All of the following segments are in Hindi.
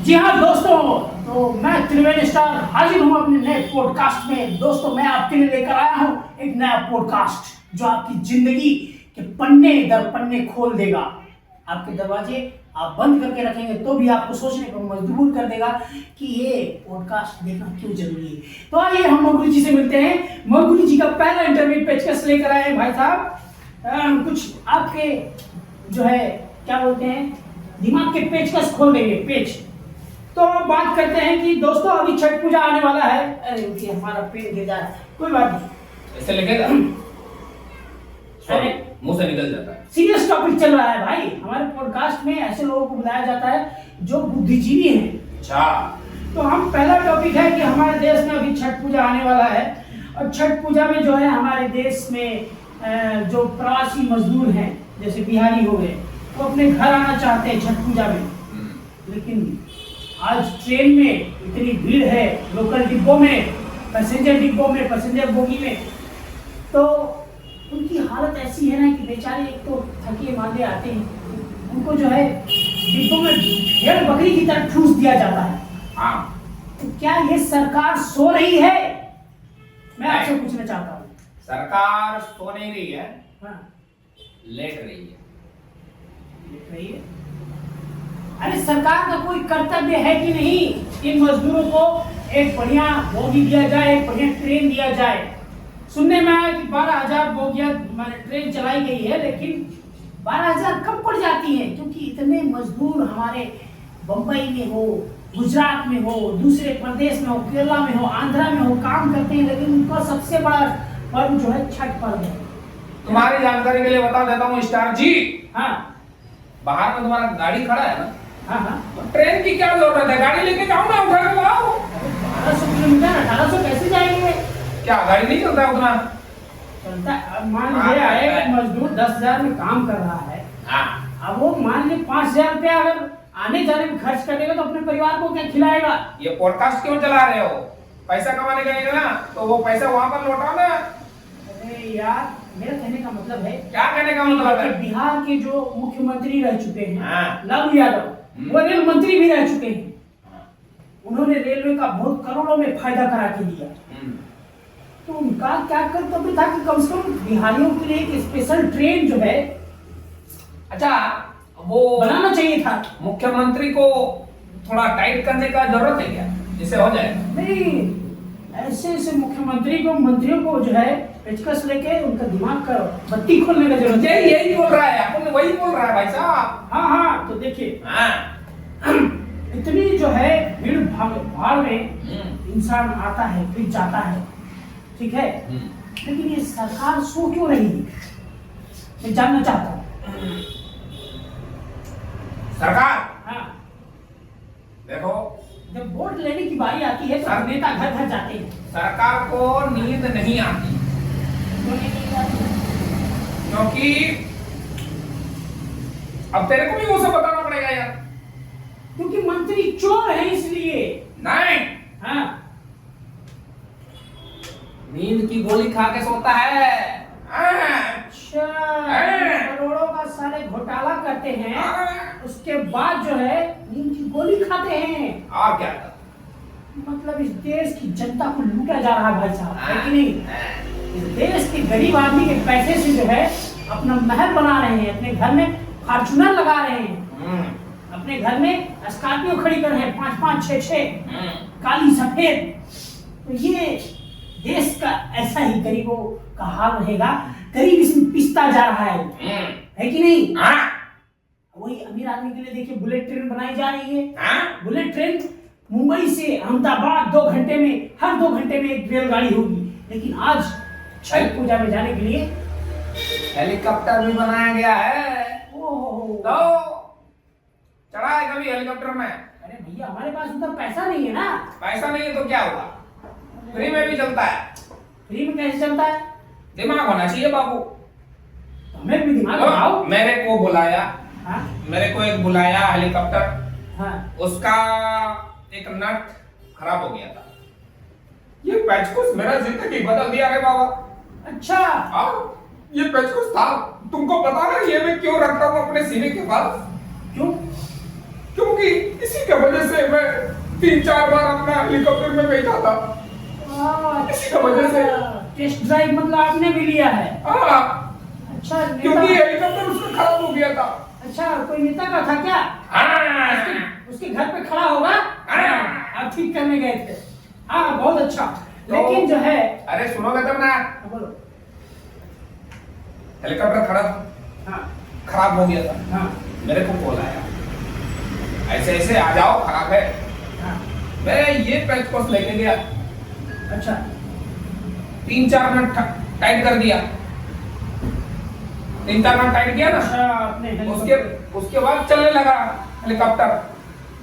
जी हाँ दोस्तों, तो मैं त्रिवेणी स्टार हाजिर हूँ अपने नए पॉडकास्ट में। दोस्तों मैं आपके लिए लेकर आया हूँ एक नया पॉडकास्ट जो आपकी जिंदगी के पन्ने दर पन्ने खोल देगा। आपके दरवाजे आप बंद करके रखेंगे तो भी आपको सोचने पर मजबूर कर देगा कि ये पॉडकास्ट देखना क्यों जरूरी है। तो आइए हम मगुरी जी से मिलते हैं। मगुरी जी का पहला इंटरव्यू पेचकस लेकर आए हैं भाई साहब। कुछ आपके जो है क्या बोलते हैं दिमाग के पेचकस खोल देंगे पेच। तो बात करते हैं कि दोस्तों अभी छठ पूजा आने वाला है। अरे रुकिए हमारा पेन गिर जा रहा है, कोई बात नहीं, ऐसे लगेगा अरे मुंह से निकल जाता है। सीरियस टॉपिक चल रहा है भाई। हमारे पॉडकास्ट में ऐसे लोगों को बुलाया जाता है जो बुद्धिजीवी हैं। अच्छा, तो हम पहला टॉपिक है कि हमारे देश में अभी छठ पूजा आने वाला है और छठ पूजा में जो है हमारे देश में जो प्रवासी मजदूर हैं जैसे बिहारी हो गए वो अपने घर आना चाहते हैं छठ पूजा में, लेकिन आज ट्रेन में इतनी भीड़ है, लोकल डिब्बों में, पैसेंजर डिब्बों में, पैसेंजर बोगी में, तो उनकी हालत ऐसी है ना कि बेचारे एक तो थके मांदे आते हैं, उनको जो है डिब्बों में भेड़ बकरी की तरह ठूस दिया जाता है। हाँ, तो क्या ये सरकार सो रही है? मैं आपसे पूछना चाहता हूँ। सरकार सो नहीं रही है, हाँ, लेट रही है। देख रही है। अरे सरकार का कोई कर्तव्य है कि नहीं इन मजदूरों को एक बढ़िया बोगी दिया जाए, एक बढ़िया ट्रेन दिया जाए। सुनने में आया कि 12,000 बोगियां ट्रेन चलाई गई है, लेकिन 12,000 कम पड़ जाती है क्योंकि इतने मजदूर हमारे बंबई में हो, गुजरात में हो, दूसरे प्रदेश में हो, केरला में हो, आंध्रा में हो, काम करते हैं, लेकिन उनका सबसे बड़ा पर्व जो है छठ पर्व है। तुम्हारी जानकारी के लिए बता देता हूँ स्टार जी, हाँ बाहर में तुम्हारा गाड़ी खड़ा है ना, हाँ हाँ, तो ट्रेन की क्या जरूरत है? गाड़ी लेके जाओ ना, उठा के लाओ। 1200 किलोमीटर 1800 कैसे जाएंगे? क्या गाड़ी नहीं चलता है उतना? चलता है। अब मान लीजिए आए मजदूर 10,000 में काम कर रहा है, हाँ, अब वो मान लीजिए 5,000 रुपया अगर आने जाने में खर्च करेगा तो अपने परिवार को क्या खिलाएगा? ये पॉडकास्ट क्यों चला रहे हो? पैसा कमाने गए ना, तो वो पैसा वहां पर लौटाओ ना। अरे यार मेरा कहने का मतलब है क्या कहने का मतलब है? बिहार के जो मुख्यमंत्री रह चुके हैं हाँ। लालू यादव, वो रेल मंत्री भी रह चुके हैं। उन्होंने रेलवे का बहुत करोड़ों में फायदा करा के दिया, तो उनका क्या कर्तव्य था कि कम से कम बिहारियों के लिए एक स्पेशल ट्रेन जो है अच्छा, वो बनाना चाहिए था। मुख्यमंत्री को थोड़ा टाइट करने का जरूरत है क्या, जिससे हो जाए? नहीं, ऐसे ऐसे मुख्यमंत्री को मंत्रियों को जो है पेचकस लेके उनका दिमाग का बत्ती खोलने का जरूरत है। यही बोल रहा है, अपन वही बोल रहा है भाई साहब। हाँ हाँ, तो देखिए हाँ, इतनी जो है भीड़ भाड़ में इंसान आता है फिर जाता है, ठीक है, लेकिन ये सरकार सो क्यों रही है? मैं जानना चाहता हूँ। सरकार हाँ, देखो, जब वोट लेने की बारी आती है तो नेता घर घर जाते हैं। सरकार को नींद नहीं आती क्यों नहीं जाते? क्योंकि अब तेरे को भी वो सब बताना पड़ेगा यार। क्योंकि मंत्री चोर है इसलिए। नहीं, हाँ, नींद की गोली खा के सोता है। अच्छा, करोड़ों का सारे घोटाला करते हैं, उसके बाद जो है नींद की गोली खाते हैं। और क्या? मतलब इस देश की जनता को लूटा जा रहा है भाई साहब, है कि नहीं? इस देश के गरीब आदमी के पैसे से जो है अपना महल बना रहे हैं, अपने घर में फॉर्च्यूनर लगा रहे हैं, अपने घर में स्कॉर्पियो खड़ी कर रहे हैं 5-5, 6-6 काली सफेद। तो ये देश का ऐसा ही गरीबों का हाल रहेगा। गरीब इसमें पिसता जा रहा है कि नहीं? वही अमीर आदमी के लिए देखिए बुलेट ट्रेन बनाई जा रही है। बुलेट ट्रेन मुंबई से अहमदाबाद 2 घंटे में, हर 2 घंटे में एक रेलगाड़ी होगी, लेकिन आज छठ पूजा में जाने के लिए हेलीकॉप्टर भी बनाया गया है। ओहो, तो चढ़ा है कभी हेलीकॉप्टर में? अरे भैया हमारे पास उतना पैसा नहीं है ना। पैसा नहीं है तो क्या होगा, फ्री में भी चलता है। फ्री में कैसे चलता है? दिमाग होना चाहिए बाबू। हमें भी दिमाग लगाओ। मेरे को बुलाया, हाँ मेरे को एक बुलाया हेलीकॉप्टर, हाँ, उसका एक नट खराब हो गया था। ये पेचकस मेरा जिंदगी बदल दिया रे बाबा। अच्छा, ये पेचकस था, तुमको पता ना ये मैं क्यों रखता हूँ अपने सीने के पास? क्यों? क्योंकि इसी की वजह से मैं 3-4 बार अपना हेलीकॉप्टर में बैठा था। इसी की वजह से टेस्ट ड्राइव मतलब आपने भी लिया है? हाँ, अच्छा, क्योंकि हेलीकॉप्टर उसका खराब हो गया था। अच्छा, कोई नेता का था क्या? हाँ, उसके घर पे खड़ा होगा? आप ठीक करने गए थे? हाँ, बहुत अच्छा। लेकिन जो है, अरे सुनोगे तब ना। बोलो। हेलीकॉप्टर खराब हो गया था। हाँ, मेरे को कॉल आया, ऐसे ऐसे आ जाओ, खराब है। हाँ, मैं ये पेचकस लेके गया। अच्छा, 3-4 मिनट टाइट कर दिया। 3-4 मिनट टाइट किया ना, अच्छा, आपने उसके बाद चलने लगा हेलीकॉप्टर।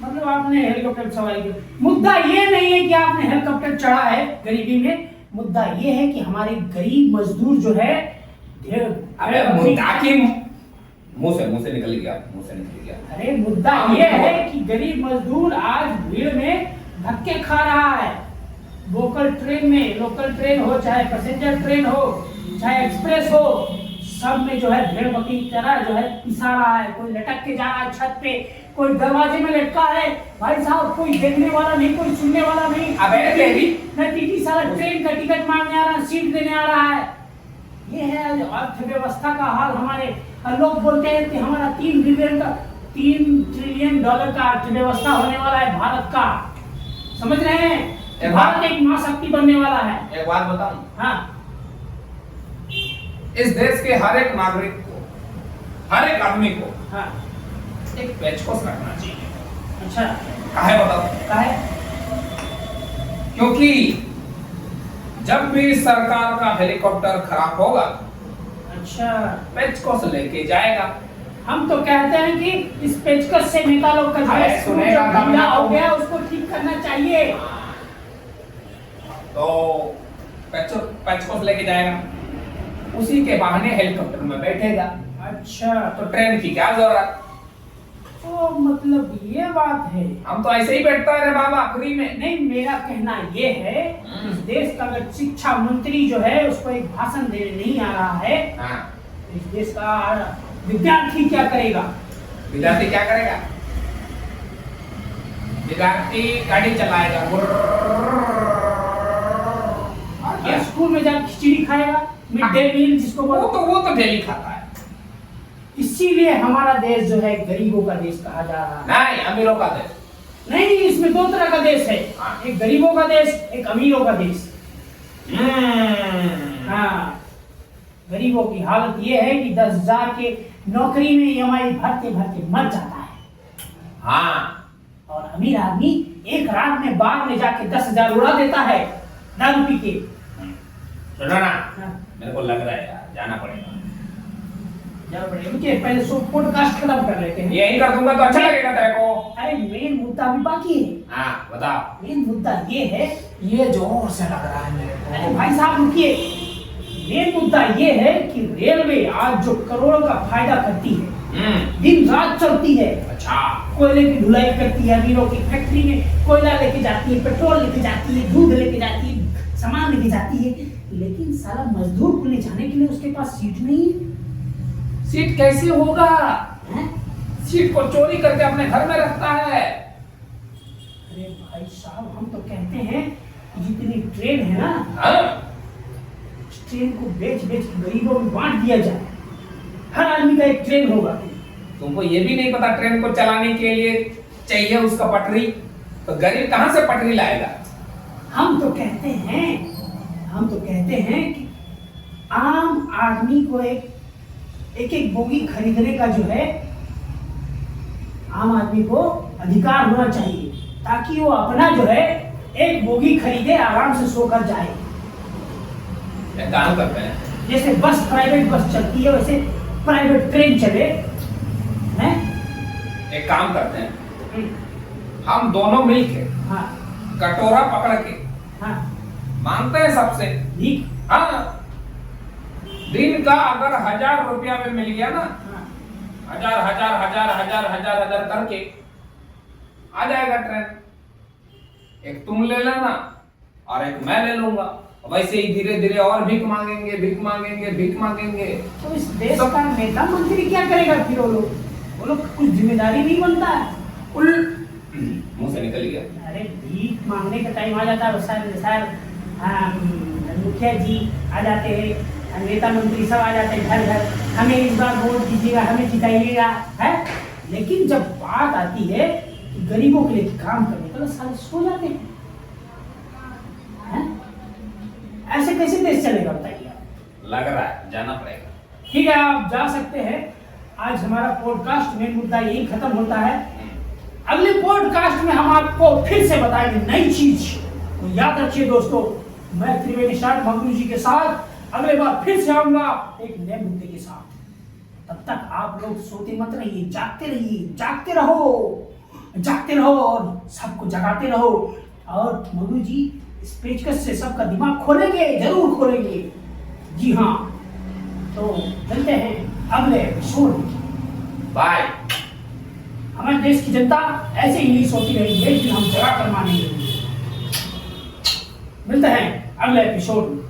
मतलब आपने हेलीकॉप्टर सवारी की। मुद्दा ये नहीं है कि आपने हेलीकॉप्टर चढ़ा है गरीबी में, मुद्दा ये है कि हमारे गरीब मजदूर जो है अरे मुद्दा की मुंह से निकल गया। अरे मुद्दा ये है कि गरीब मजदूर आज भीड़ में धक्के खा रहा है। लोकल ट्रेन हो, चाहे पैसेंजर ट्रेन हो, चाहे एक्सप्रेस हो, सब में जो है भेड़ बकरी की तरह जो है पिसा रहा है। कोई लटक के जा रहा है छत पे, कोई दरवाजे में लटका है। भाई साहब, कोई देखने वाला नहीं, कोई सुनने वाला नहीं। अबे तेरी टीटी सारा ट्रेन का टिकट मांगने आ रहा है, सीट देने आ रहा है। ये है अर्थव्यवस्था का हाल हमारे। लोग बोलते हैं कि हमारा $3 ट्रिलियन का अर्थव्यवस्था होने वाला है भारत का। समझ रहे हैं? भारत एक महाशक्ति बनने वाला है। एक बात बताऊं? हाँ, इस देश के हर एक नागरिक को, हर एक आदमी को हाँ, एक पेचकस रखना चाहिए। अच्छा, काहे बताओ? काहे? क्योंकि जब भी सरकार का हेलीकॉप्टर खराब होगा, अच्छा, पेचकस लेके जाएगा। हम तो कहते हैं कि इस पेचकस से नेता लोग का अरे जो सुनेगा तब ढीला ना। हो गया उसको ठीक करना चाहिए। तो पेचकस लेके जाएगा, उसी के बहाने हेलीकॉप्टर में बैठेगा। अच्छा, तो ट्रेन की क्या जरूरत? तो मतलब ये बात है। हम तो ऐसे ही बैठता है रे बाबा, फ्री में। नहीं, मेरा कहना ये है, इस देश का अगर शिक्षा मंत्री जो है उसको एक भाषण देने नहीं आ रहा है, हाँ, इस देश का विद्यार्थी क्या करेगा? विद्यार्थी क्या करेगा? विद्यार्थी गाड़ी चलाएगा। और क्या? स्कूल में जाकर खिचड़ी खाएगा, मिड डे मील जिसको बोलते हैं। वो तो डेली खाता है। इसीलिए हमारा देश जो है गरीबों का देश कहा जा रहा है। नहीं, अमीरों का देश नहीं, इसमें 2 तरह का देश है, एक गरीबों का देश, एक अमीरों का देश। हाँ, गरीबों की हालत ये है कि 10,000 के नौकरी में EMI भरते भरते मर जाता है। हाँ, और अमीर आदमी एक रात में बार में जाके 10,000 उड़ा देता है दारू पी के। सुनो ना, हाँ, मेरे को लग रहा है यार, जाना पड़ेगा। जाना पड़ेगा। रुकिए, पहले पॉडकास्ट खत्म कर लेते हैं। यही कर दूंगा तो अच्छा लगेगा तेरे को। अरे मेन मुद्दा भी बाकी है। हाँ, बताओ। मेन मुद्दा ये है, ये जोर से लग रहा है मेरे अरे को। भाई साहब रुकिए, मेन मुद्दा ये है कि रेलवे आज जो करोड़ों का फायदा करती है, दिन रात चलती है। अच्छा, कोयले की ढुलाई करती है, अमीरों की फैक्ट्री में कोयला लेके जाती है, पेट्रोल लेके जाती है, दूध लेके जाती है, सामान लेके जाती है, लेकिन साला मजदूर को ले जाने के लिए उसके पास सीट नहीं है। सीट कैसे होगा? हैं? सीट को चोरी करके अपने घर में रखता है। अरे भाई साहब, हम तो कहते हैं जितनी ट्रेन है ना, हाँ? ट्रेन को बेच बेच के गरीबों में बांट दिया जाए। हर आदमी का एक ट्रेन होगा। तुमको ये भी नहीं पता ट्रेन को चलाने के लिए चाहिए उसका पटरी, तो गरीब कहां से पटरी लाएगा? हम तो कहते हैं कि आम आदमी को एक बोगी खरीदने का जो है, आम आदमी को अधिकार होना चाहिए, ताकि वो अपना जो है एक बोगी खरीदे, आराम से सोकर जाए। एक काम करते हैं, जैसे प्राइवेट बस चलती है वैसे प्राइवेट ट्रेन चले। हैं? एक काम करते हैं, हम दोनों मिलके हाँ, कटोरा पकड़ के हाँ, मांगते हैं सबसे। ठीक। हाँ, दिन का अगर 1,000 रुपया में मिल गया ना, हाँ, 1,000 करके आ जाएगा ट्रेन। एक तुम ले लेना और एक मैं ले लूंगा। वैसे ही धीरे धीरे और भीख मांगेंगे। तो इस देश का नेता मंत्री क्या करेगा फिर? वो लोग कुछ जिम्मेदारी नहीं बनता है। मुंह से निकल है। अरे भीख मांगने का टाइम आ जाता है सर मुखिया जी आ जाते हैं, नेता मंत्री सब आ जाते हैं घर घर, हमें इस बार वोट दीजिएगा, हमें जिताइएगा, है। लेकिन जब बात आती है कि गरीबों के लिए काम करने का, तो सारे सो जाते हैं। ऐसे कैसे देश चलेगा बताइए आप? लग रहा है जाना पड़ेगा। ठीक है, आप जा सकते हैं। आज हमारा पॉडकास्ट मेन मुद्दा यही खत्म होता है। अगले पॉडकास्ट में हम आपको फिर से बताएंगे नई चीज। तो याद रखिए दोस्तों, मैं त्रिवेणी शार्ट मगनू जी के साथ अगले बार फिर से आऊंगा एक नए मुद्दे के साथ। तब तक आप लोग सोते मत रहिए, जागते रहिए, जागते रहो और सबको जगाते रहो। और मगनू जी इस पेचकस से सबका दिमाग खोलेंगे, जरूर खोलेंगे। जी हाँ, तो मिलते हैं अगले एपिसोड में। बाय। हमारे देश की जनता ऐसे ही नहीं सोती रहेगी, लेकिन हम जगा कर मानेंगे। मिलते हैं अगले एपिसोड में।